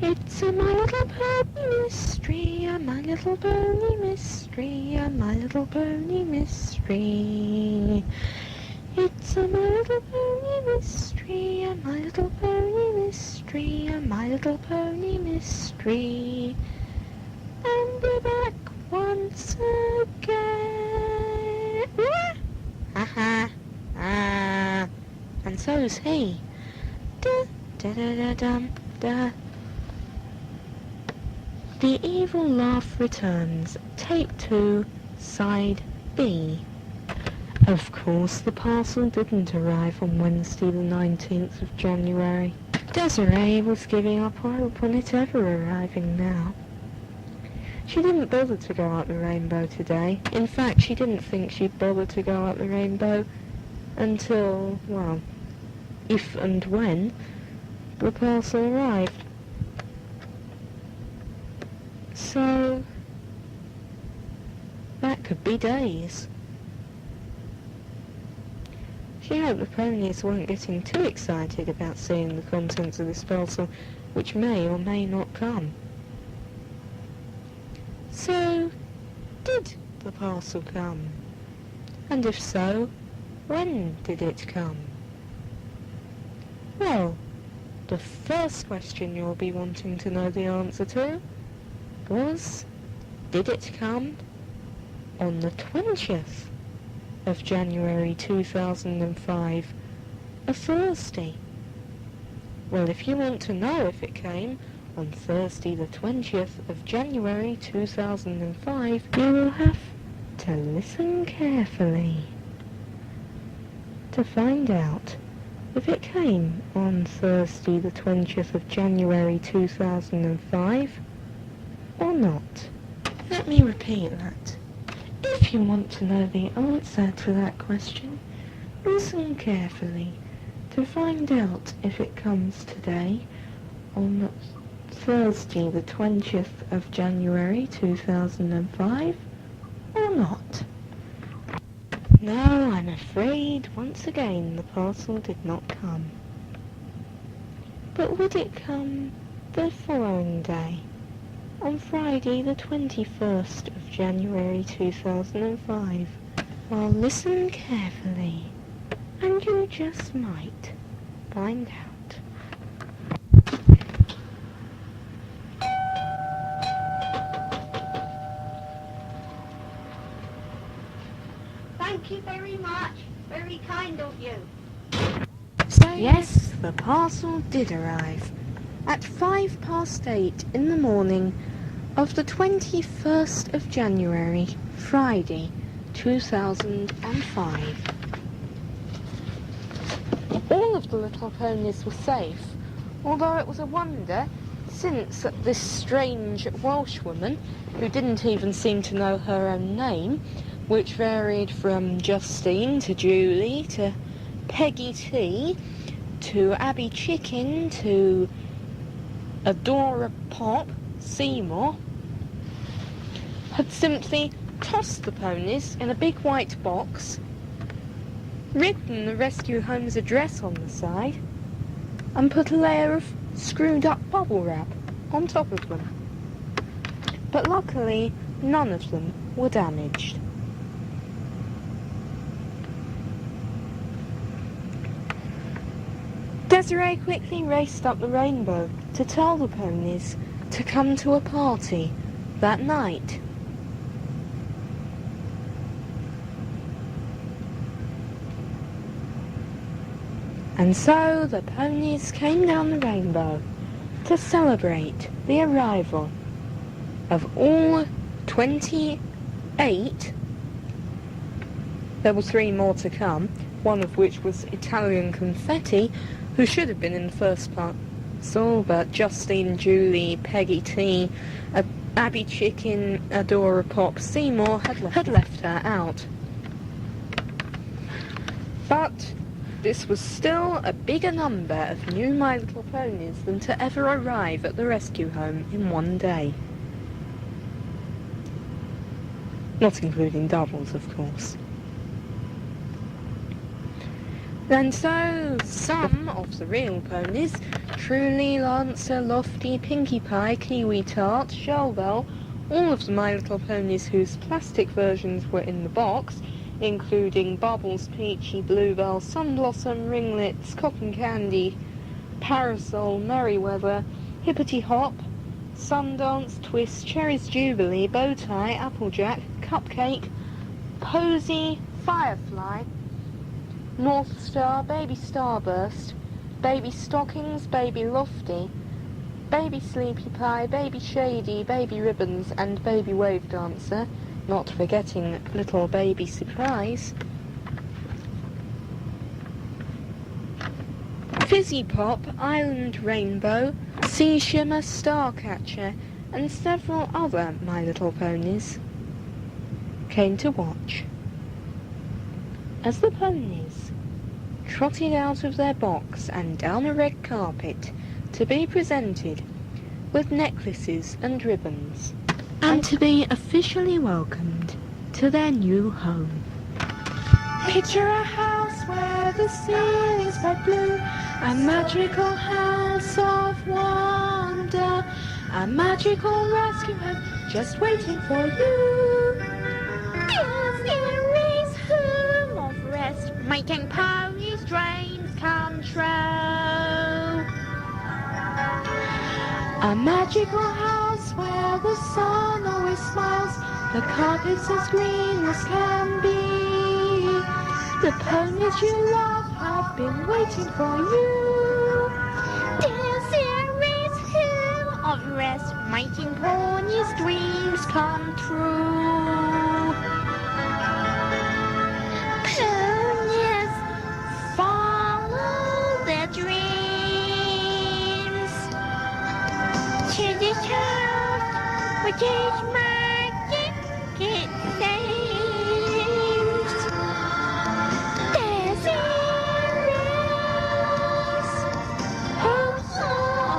It's a My Little Pony mystery, a My Little Pony mystery, a My Little Pony mystery. It's a My Little Pony mystery, a My Little Pony mystery, a My Little Pony mystery. And we're back once again. Haha. And so's he. Da da da da dum da. The Evil Laugh Returns, Tape 2, Side B. Of course, the parcel didn't arrive on Wednesday the 19th of January. Desiree was giving up hope on it ever arriving now. She didn't bother to go up the rainbow today. In fact, she didn't think she'd bother to go up the rainbow until, well, if and when the parcel arrived. So, that could be days. She hoped the ponies weren't getting too excited about seeing the contents of this parcel, which may or may not come. So, did the parcel come? And if so, when did it come? Well, the first question you'll be wanting to know the answer to was, did it come on the 20th of January 2005, a Thursday? Well, if you want to know if it came on Thursday the 20th of January 2005, you will have to listen carefully to find out if it came on Thursday the 20th of January 2005 or not. Let me repeat that. If you want to know the answer to that question, listen carefully to find out if it comes today on Thursday the 20th of January 2005 or not. No, I'm afraid once again the parcel did not come. But would it come the following day? On Friday the 21st of January 2005. Well, listen carefully, and you just might find out. Thank you very much. Very kind of you. So yes, the parcel did arrive at 8:05 in the morning of the 21st of January, Friday, 2005. All of the little ponies were safe, although it was a wonder, since this strange Welsh woman, who didn't even seem to know her own name, which varied from Justine to Julie to Peggy T to Abby Chicken to Adora Pop Seymour, had simply tossed the ponies in a big white box, written the rescue home's address on the side, and put a layer of screwed up bubble wrap on top of them. But luckily, none of them were damaged. Desiree quickly raced up the rainbow to tell the ponies to come to a party that night. And so the ponies came down the rainbow to celebrate the arrival of all 28. There were 3 more to come, one of which was Italian Confetti, who should have been in the first parcel, but Justine, Julie, Peggy T, Abby Chicken, Adora Pop Seymour had left her out. But this was still a bigger number of new My Little Ponies than to ever arrive at the rescue home in one day. Not including doubles, of course. And so, some of the real ponies, Truly, Lancer, Lofty, Pinkie Pie, Kiwi Tart, Shell Bell, all of the My Little Ponies whose plastic versions were in the box, including Bubbles, Peachy, Bluebell, Sunblossom, Ringlets, Cotton Candy, Parasol, Merryweather, Hippity Hop, Sundance, Twist, Cherry's Jubilee, Bowtie, Applejack, Cupcake, Posy, Firefly, North Star, Baby Starburst, Baby Stockings, Baby Lofty, Baby Sleepy Pie, Baby Shady, Baby Ribbons, and Baby Wave Dancer, not forgetting Little Baby Surprise, Fizzy Pop, Island Rainbow, Sea Shimmer, Starcatcher, and several other My Little Ponies came to watch as the ponies trotted out of their box and down a red carpet to be presented with necklaces and ribbons, and to be officially welcomed to their new home. Picture a house where the ceiling is bright blue, a magical house of wonder, a magical rescue home just waiting for you. This is home of rest, making ponies' dreams come true. A magical house where the sun always smiles, the carpet's as green as can be. The ponies you love have been waiting for you. This is home of rest, making ponies' dreams come true. Ponies follow their dreams to this house, which is magic, it seems. There's home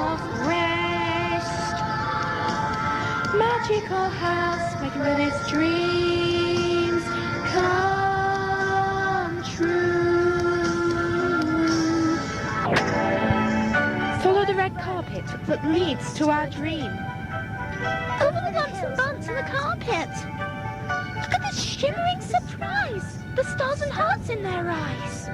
of rest, magical house making ponies' dreams come true. Follow the red carpet that leads to our dream. Over the bumps and bumps in the carpet. Look at this shimmering surprise. The stars and hearts in their eyes.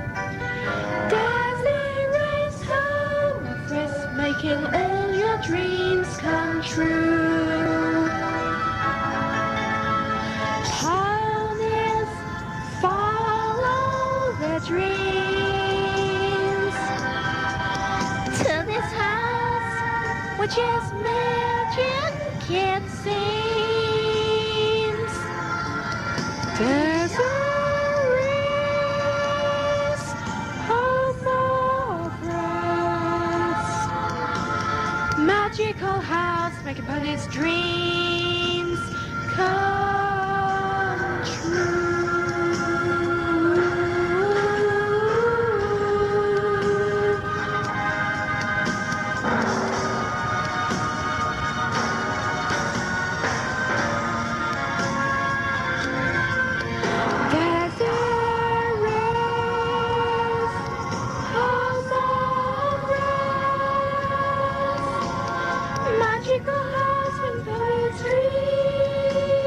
Desiree's home of rest, making all your dreams come true. Ponies follow their dreams to this house, which is magic, it seems. Desiree's home of rest, magical house making ponies' dreams come true. Magical house when ponies' dreams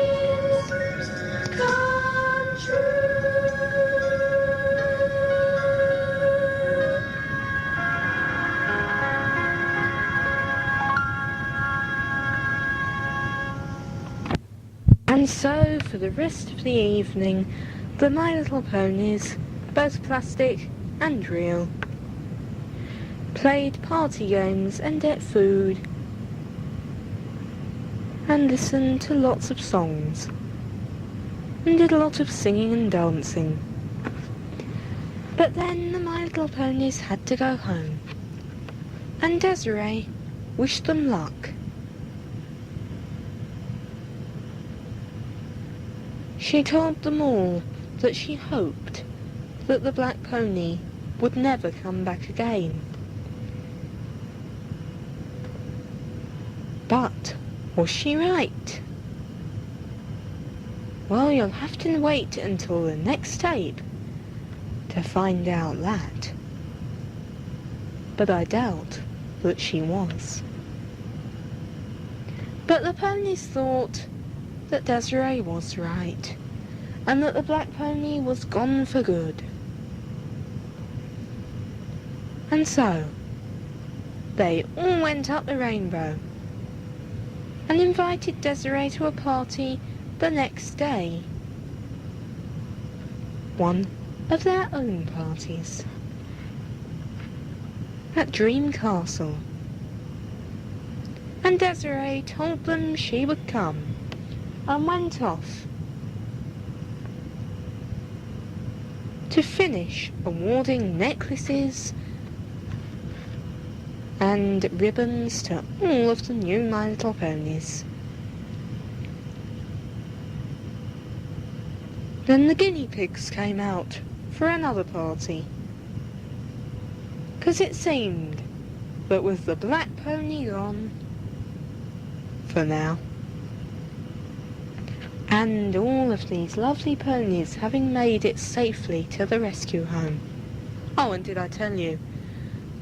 come true. And so, for the rest of the evening, the My Little Ponies, both plastic and real, played party games and ate food, and listened to lots of songs, and did a lot of singing and dancing. But then the My Little Ponies had to go home, and Desiree wished them luck. She told them all that she hoped that the black pony would never come back again. But was she right? Well, you'll have to wait until the next tape to find out that. But I doubt that she was. But the ponies thought that Desiree was right, and that the black pony was gone for good. And so, they all went up the rainbow and invited Desiree to a party the next day. One of their own parties at Dream Castle. And Desiree told them she would come and went off to finish awarding necklaces and ribbons to all of the new My Little Ponies. Then the guinea pigs came out for another party, 'cause it seemed that with the black pony gone, for now, and all of these lovely ponies having made it safely to the rescue home. Oh, and did I tell you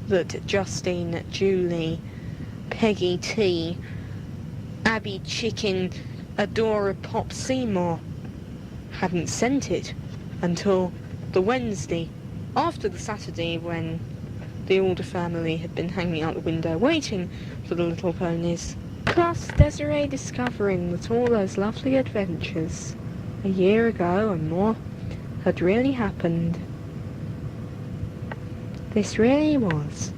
that Justine, Julie, Peggy T, Abby Chicken, Adora Pop Seymour hadn't sent it until the Wednesday after the Saturday, when the older family had been hanging out the window waiting for the little ponies. Plus Desiree discovering that all those lovely adventures a year ago and more had really happened. This really was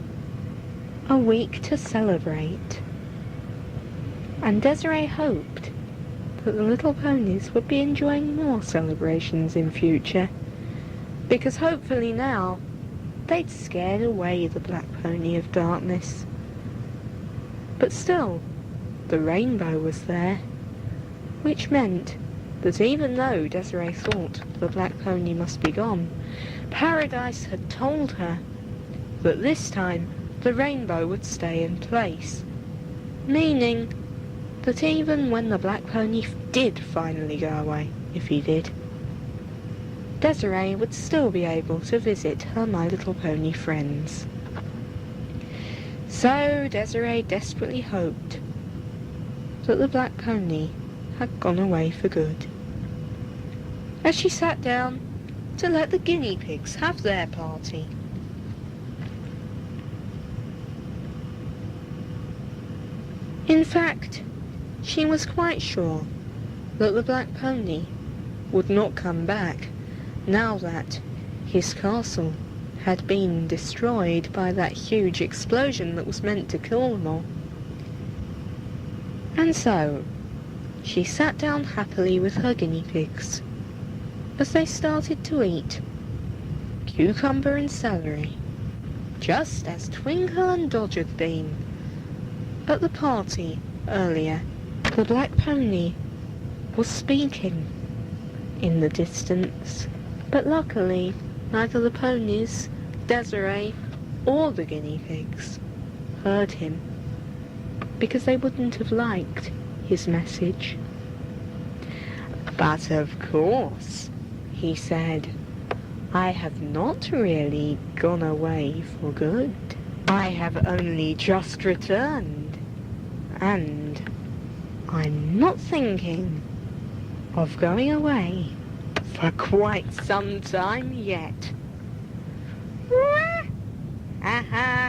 a week to celebrate, and Desiree hoped that the little ponies would be enjoying more celebrations in future, because hopefully now they'd scared away the black pony of darkness. But still, the rainbow was there, which meant that even though Desiree thought the black pony must be gone, Paradise had told her that this time the rainbow would stay in place, meaning that even when the black pony did finally go away, if he did, Desiree would still be able to visit her My Little Pony friends. So Desiree desperately hoped that the black pony had gone away for good, as she sat down to let the guinea pigs have their party. In fact, she was quite sure that the black pony would not come back now that his castle had been destroyed by that huge explosion that was meant to kill them all. And so, she sat down happily with her guinea pigs as they started to eat cucumber and celery, just as Twinkle and Dodge had been at the party earlier. The black pony was speaking in the distance, but luckily neither the ponies, Desiree, or the guinea pigs heard him, because they wouldn't have liked his message. "But of course," he said, "I have not really gone away for good. I have only just returned, and I'm not thinking of going away for quite some time yet." Ah.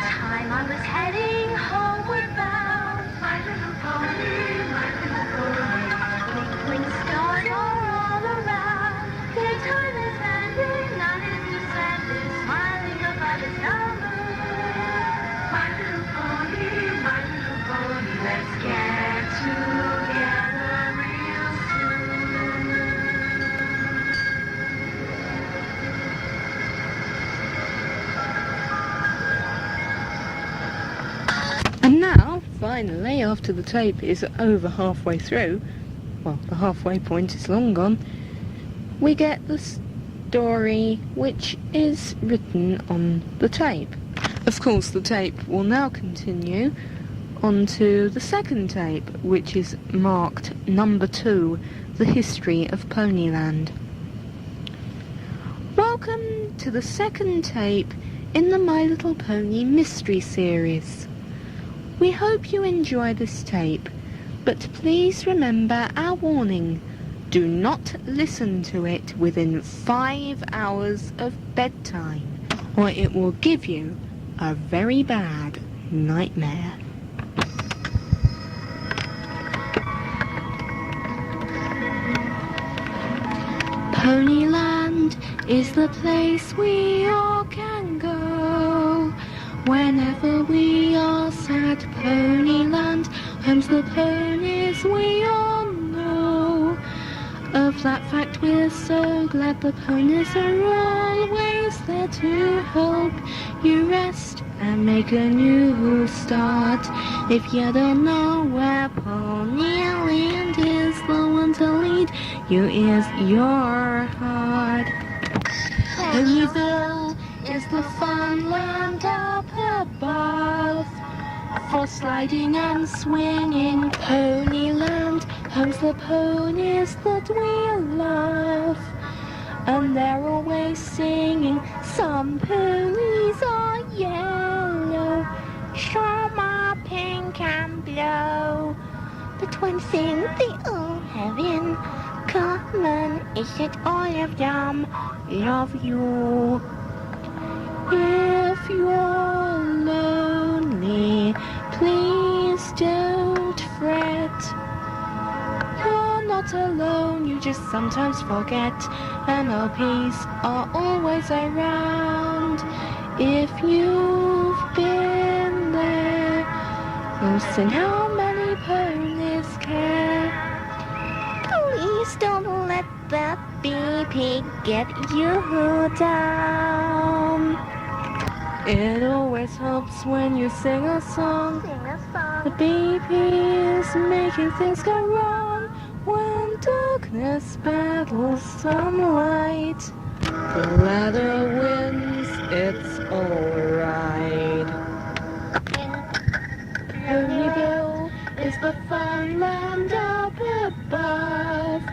Time I was heading homeward bound. My little pony, my little pony. Twinkling stars are all around. Daytime is ending, night is descending, smiling above the summer. My little pony, let's get together real soon. And now, finally, after the tape is over halfway through, well, the halfway point is long gone, we get the story which is written on the tape. Of course, the tape will now continue on to the second tape, which is marked number 2, The History of Ponyland. Welcome to the second tape in the My Little Pony mystery series. We hope you enjoy this tape, but please remember our warning. Do not listen to it within 5 hours of bedtime, or it will give you a very bad nightmare. Ponyland is the place we all can go whenever we are sad. Ponyland home's the ponies we all know. Of that fact we're so glad. The ponies are always there to help you rest and make a new start. If you don't know where Ponyland is, the one to lead you is your heart. Ponyville is the fun land up above for sliding and swinging. Ponyland home's the ponies that we love, and they're always singing. Some ponies are yellow, some are pink and blue, but one thing they all have in common is that all of them love you. If you're lonely, please don't fret. You're not alone, you just sometimes forget. MLPs are always around. If you've been there, you'll sing how many ponies care. Please don't let that BP get you down. It always helps when you sing a song. The BP is making things go wrong. When darkness battles sunlight, the ladder wins, it's alright. Ponyville is the fun land up above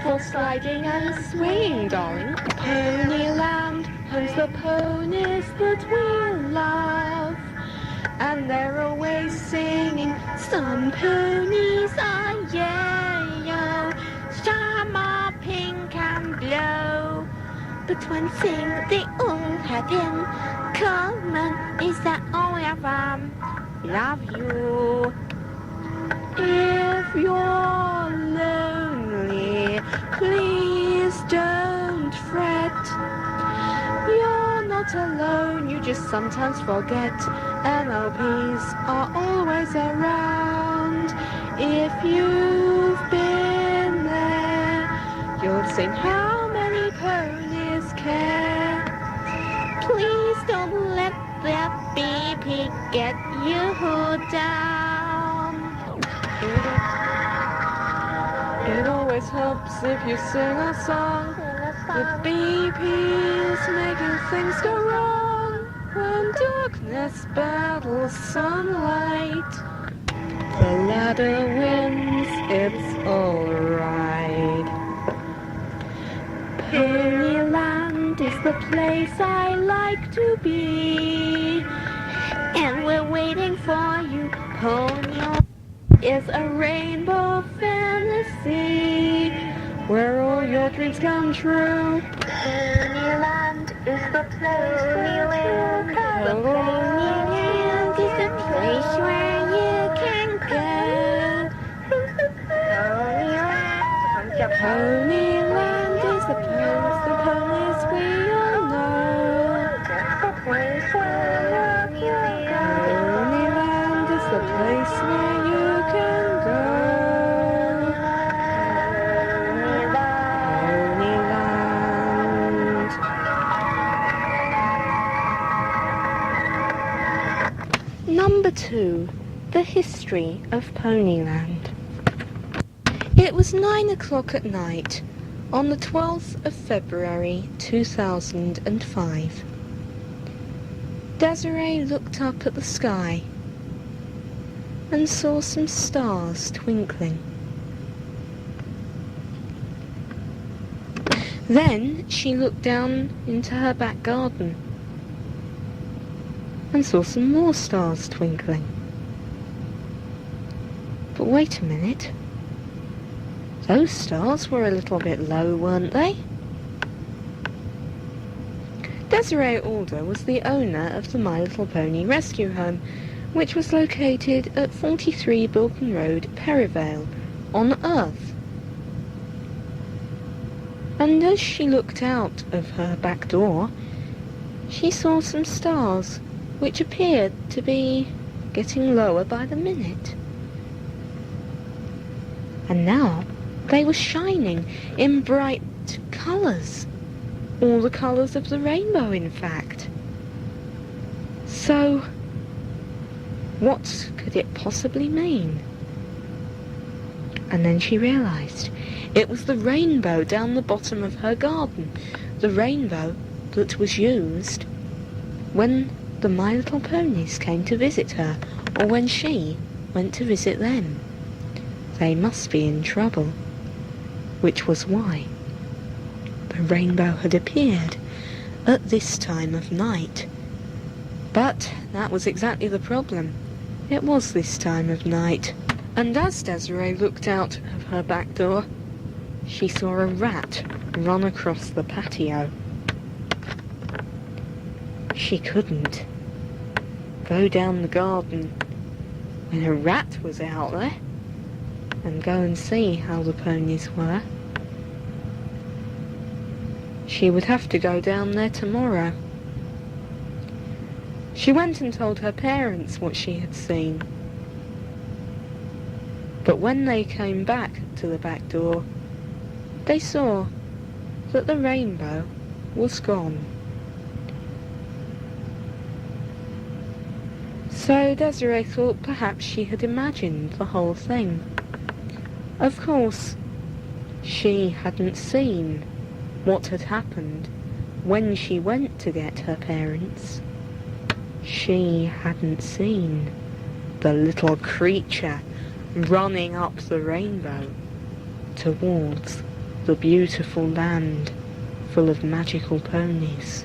for sliding and swinging, darling. Ponyland home's the ponies that we love, and they're always singing. Some ponies are yellow, some are pink and blue, but one thing they all have in common is that all of them love you. If you're lonely, please don't fret. You're not alone, you just sometimes forget. MLPs are always around. If you've been there, you'll sing how many ponies care. Please don't let that BP get you down. It always helps if you sing a song. The BP's making things go wrong. When darkness battles sunlight, the ladder wins, it's alright. Ponyland is the place I like to be, and we're waiting for you. Ponyland is a rainbow fantasy where all your dreams come true. Ponyland is the place where you can go. Ponyland is the place where you can go. Ponyland is the place, the ponies we all know. The place where you can go. Ponyland is the place where you can go. Number 2, The History of Ponyland. It was 9 o'clock at night on the 12th of February 2005. Desiree looked up at the sky. and saw some stars twinkling. Then she looked down into her back garden and saw some more stars twinkling. But wait a minute. Those stars were a little bit low, weren't they? Desiree Alder was the owner of the My Little Pony Rescue Home, which was located at 43 Bilton Road, Perivale, on Earth. And as she looked out of her back door, she saw some stars which appeared to be getting lower by the minute. And now they were shining in bright colours. All the colours of the rainbow, in fact. So, what could it possibly mean? And then she realised it was the rainbow down the bottom of her garden. The rainbow that was used when the My Little Ponies came to visit her, or when she went to visit them. They must be in trouble, which was why the rainbow had appeared at this time of night. But that was exactly the problem. It was this time of night. And as Desiree looked out of her back door, she saw a rat run across the patio. She couldn't go down the garden when a rat was out there and go and see how the ponies were. She would have to go down there tomorrow. She went and told her parents what she had seen. But when they came back to the back door, they saw that the rainbow was gone. So Desiree thought perhaps she had imagined the whole thing. Of course, she hadn't seen what had happened when she went to get her parents. She hadn't seen the little creature running up the rainbow towards the beautiful land full of magical ponies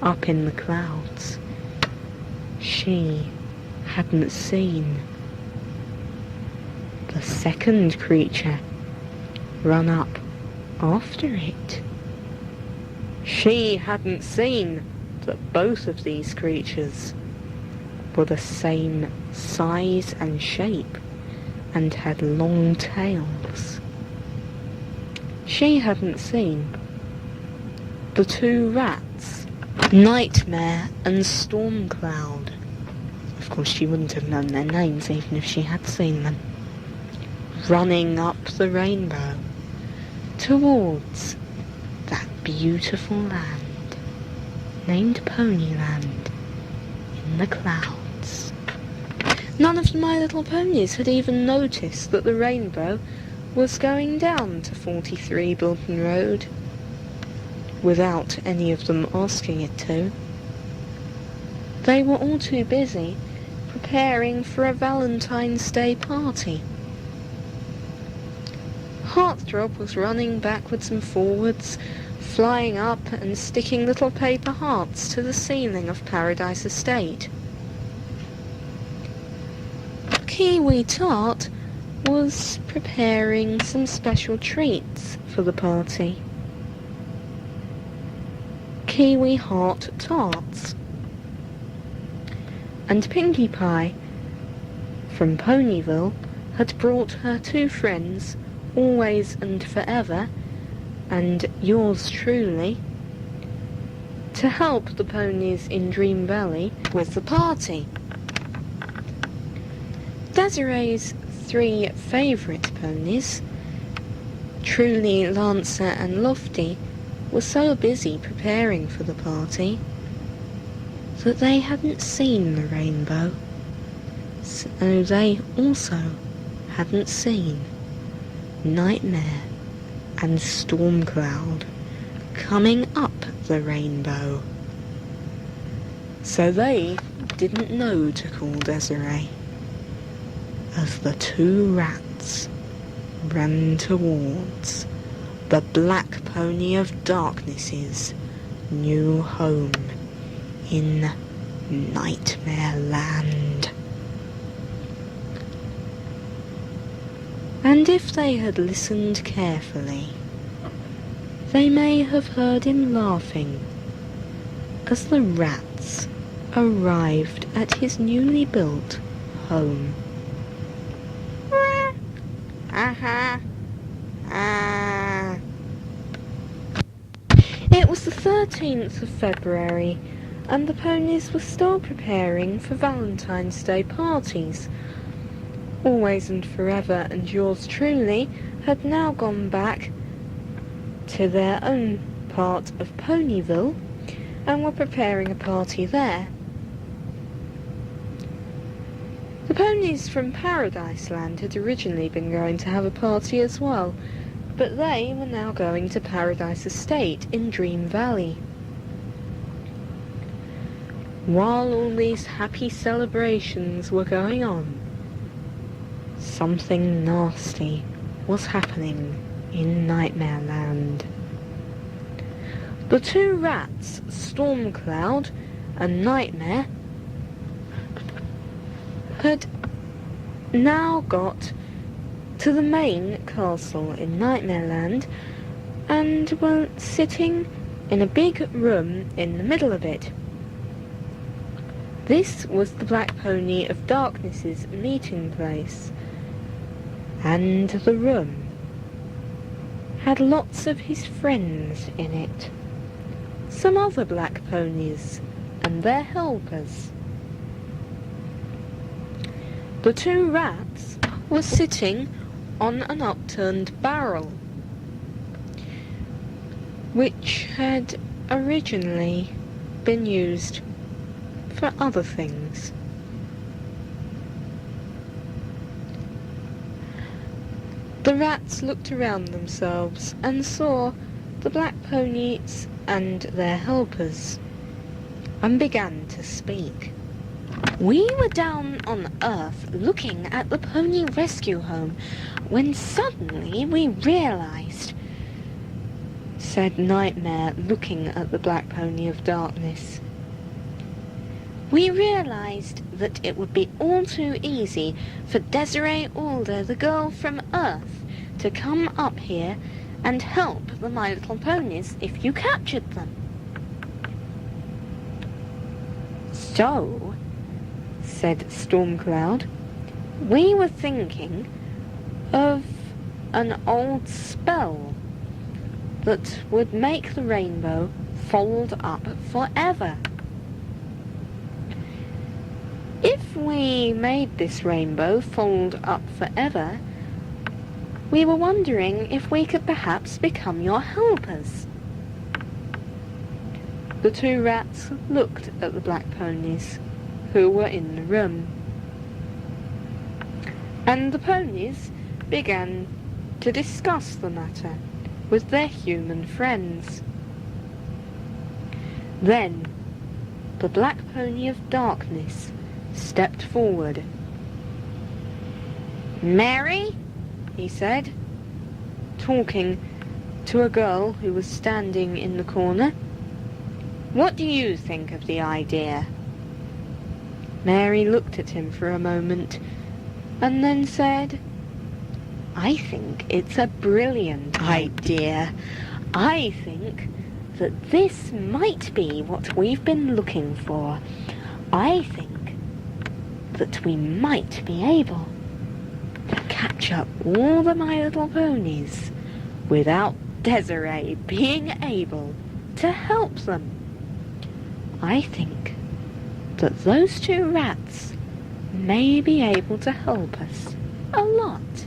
up in the clouds. She hadn't seen the second creature run up after it. She hadn't seen that both of these creatures were the same size and shape and had long tails. She hadn't seen the two rats, Nightmare and Stormcloud. Of course, she wouldn't have known their names even if she had seen them, running up the rainbow towards that beautiful land named Ponyland in the clouds. None of the My Little Ponies had even noticed that the rainbow was going down to 43 Bilton Road without any of them asking it to. They were all too busy preparing for a Valentine's Day party. Heartthrob was running backwards and forwards, flying up and sticking little paper hearts to the ceiling of Paradise Estate. Kiwi Tart was preparing some special treats for the party. Kiwi Heart Tarts. And Pinkie Pie from Ponyville had brought her two friends, Always and Forever, and Yours Truly, to help the ponies in Dream Valley with the party. Desiree's three favourite ponies, Truly, Lancer and Lofty, were so busy preparing for the party that they hadn't seen the rainbow, so they also hadn't seen Nightmare and Stormcloud coming up the rainbow. So they didn't know to call Desiree. as the two rats ran towards the Black Pony of Darkness's new home in Nightmare Land. And if they had listened carefully, they may have heard him laughing as the rats arrived at his newly built home. It was the 13th of February, and the ponies were still preparing for Valentine's Day parties. Always and Forever and Yours Truly had now gone back to their own part of Ponyville and were preparing a party there. The ponies from Paradise Land had originally been going to have a party as well, but they were now going to Paradise Estate in Dream Valley. While all these happy celebrations were going on, something nasty was happening in Nightmare Land. The two rats, Stormcloud and Nightmare, had now got to the main castle in Nightmare Land and were sitting in a big room in the middle of it. This was the Black Pony of Darkness's meeting place, and the room had lots of his friends in it, some other black ponies and their helpers. The two rats were sitting on an upturned barrel, which had originally been used for other things. The rats looked around themselves and saw the black ponies and their helpers, and began to speak. "We were down on Earth looking at the pony rescue home when suddenly we realized," said Nightmare, looking at the Black Pony of Darkness. "We realized that it would be all too easy for Desiree Alder, the girl from Earth, to come up here and help the My Little Ponies if you captured them. So," said Stormcloud, "we were thinking of an old spell that would make the rainbow fold up forever. If we made this rainbow fold up forever, we were wondering if we could perhaps become your helpers." The two rats looked at the black ponies who were in the room, and the ponies began to discuss the matter with their human friends. Then the Black Pony of Darkness stepped forward. "Mary," he said, talking to a girl who was standing in the corner, "what do you think of the idea?" Mary looked at him for a moment and then said, "I think it's a brilliant idea. I think that this might be what we've been looking for. I think that we might be able to catch up all the My Little Ponies without Desiree being able to help them. I think that those two rats may be able to help us a lot."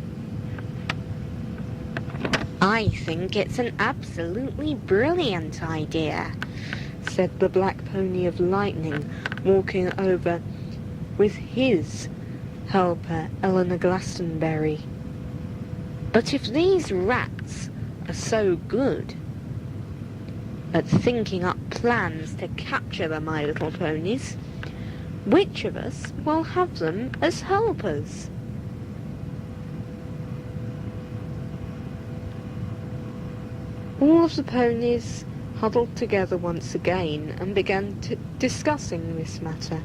"I think it's an absolutely brilliant idea," said the Black Pony of Lightning, walking over with his helper, Eleanor Glastonbury. "But if these rats are so good at thinking up plans to capture the My Little Ponies, which of us will have them as helpers?" All of the ponies huddled together once again and began discussing this matter.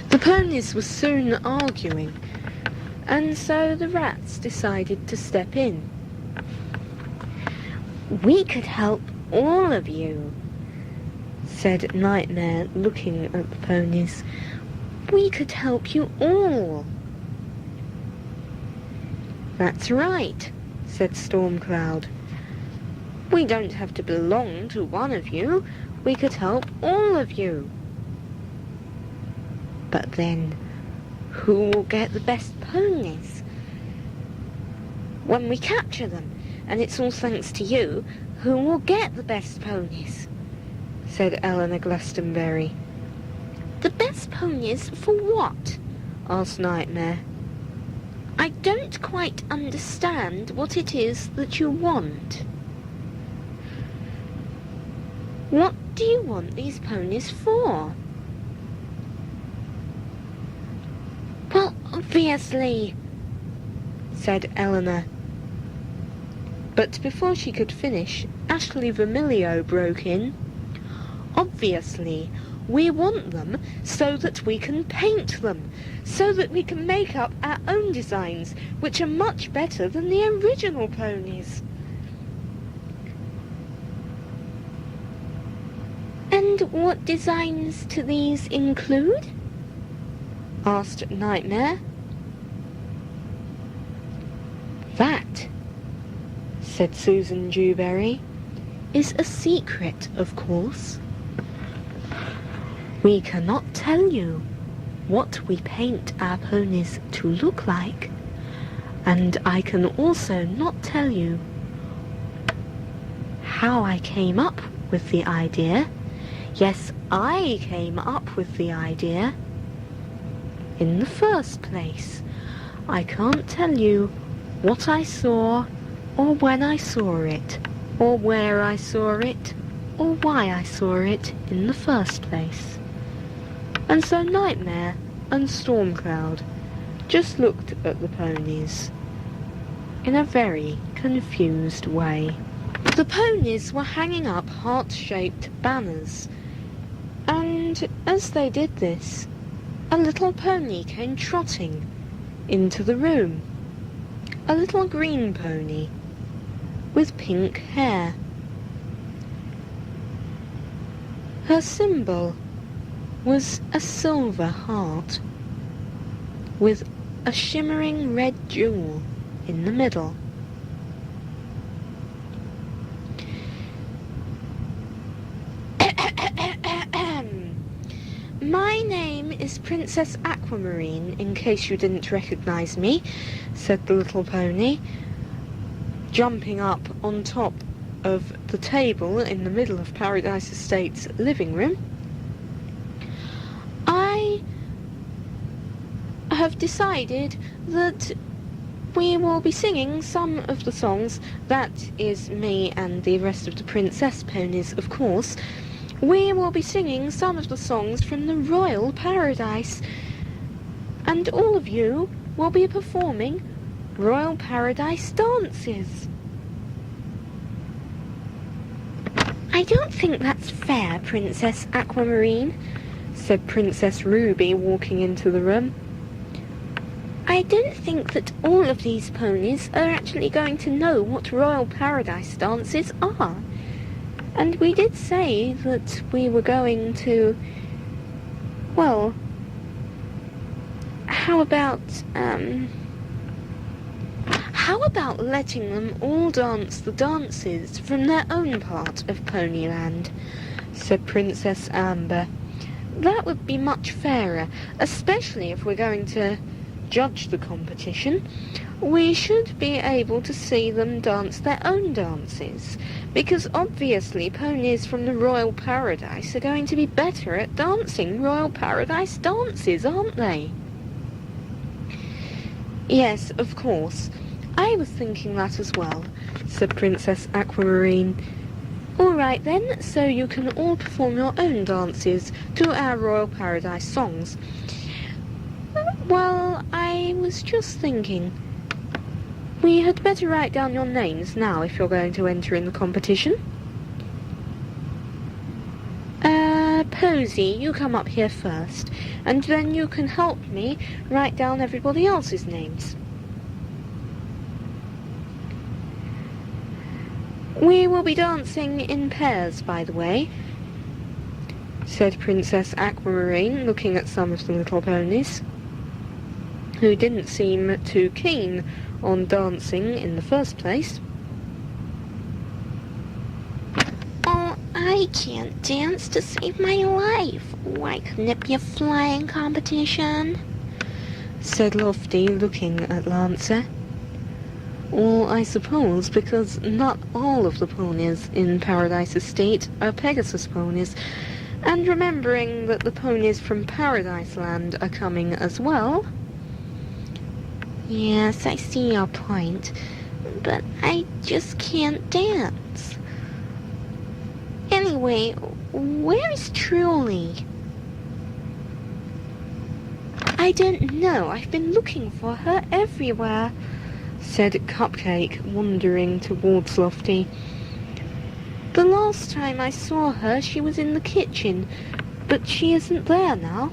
The ponies were soon arguing, and so the rats decided to step in. "We could help all of you," said Nightmare, looking at the ponies. "We could help you all." "That's right," said Stormcloud. "We don't have to belong to one of you. We could help all of you." "But then, who will get the best ponies?" "When we capture them, and it's all thanks to you, who will get the best ponies?" said Eleanor Glastonbury. "The best ponies for what?" asked Nightmare. "I don't quite understand what it is that you want." "What do you want these ponies for?" "Well, obviously," said Eleanor. But before she could finish, Ashley Vermilio broke in. "Obviously, we want them so that we can paint them, so that we can make up our own designs, which are much better than the original ponies." "And what designs do these include?" asked Nightmare. "That," said Susan Dewberry, "is a secret, of course. We cannot tell you what we paint our ponies to look like, and I can also not tell you how I came up with the idea. Yes, I came up with the idea. In the first place, I can't tell you what I saw, or when I saw it, or where I saw it, or why I saw it in the first place." And so Nightmare and Stormcloud just looked at the ponies in a very confused way. The ponies were hanging up heart-shaped banners, and as they did this, a little pony came trotting into the room. A little green pony with pink hair. Her symbol was a silver heart with a shimmering red jewel in the middle. "My name is Princess Aquamarine, in case you didn't recognize me," said the little pony, jumping up on top of the table in the middle of Paradise Estate's living room. "I have decided that we will be singing some of the songs," that is me and the rest of the princess ponies, of course. "We will be singing some of the songs from the Royal Paradise, and all of you will be performing Royal Paradise dances." "I don't think that's fair, Princess Aquamarine," said Princess Ruby, walking into the room. "I don't think that all of these ponies are actually going to know what Royal Paradise dances are. And we did say that we were going to... Well, how about letting them all dance the dances from their own part of Ponyland?" said Princess Amber. "That would be much fairer, especially if we're going to judge the competition. We should be able to see them dance their own dances, because obviously ponies from the Royal Paradise are going to be better at dancing Royal Paradise dances, aren't they?" "Yes, of course. I was thinking that as well," said Princess Aquamarine. "All right then, so you can all perform your own dances to our Royal Paradise songs. Well, I was just thinking, We had better write down your names now if you're going to enter in the competition. Posy, you come up here first, and then you can help me write down everybody else's names. We will be dancing in pairs, by the way, said Princess Aquamarine, looking at some of the little ponies, who didn't seem too keen on dancing in the first place. Oh, I can't dance to save my life. Why couldn't it be a flying competition? Said Lofty, looking at Lancer. Well, I suppose because not all of the ponies in Paradise Estate are Pegasus ponies, and remembering that the ponies from Paradise Land are coming as well. Yes, I see your point, but I just can't dance. Anyway, where's Truly? I don't know. I've been looking for her everywhere, said Cupcake, wandering towards Lofty. The last time I saw her, she was in the kitchen, but she isn't there now.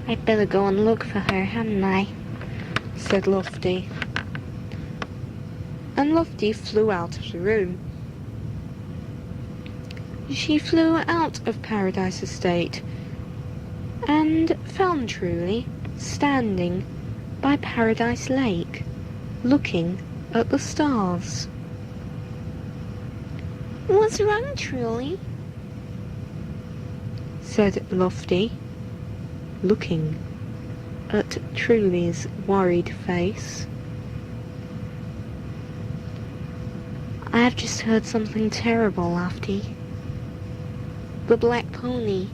I'd better go and look for her, hadn't I? Said Lofty. And Lofty flew out of the room. She flew out of Paradise Estate and found Truly standing by Paradise Lake, looking at the stars. What's wrong, Truly? Said Lofty, looking at Truly's worried face. I've just heard something terrible, Lofty. The black pony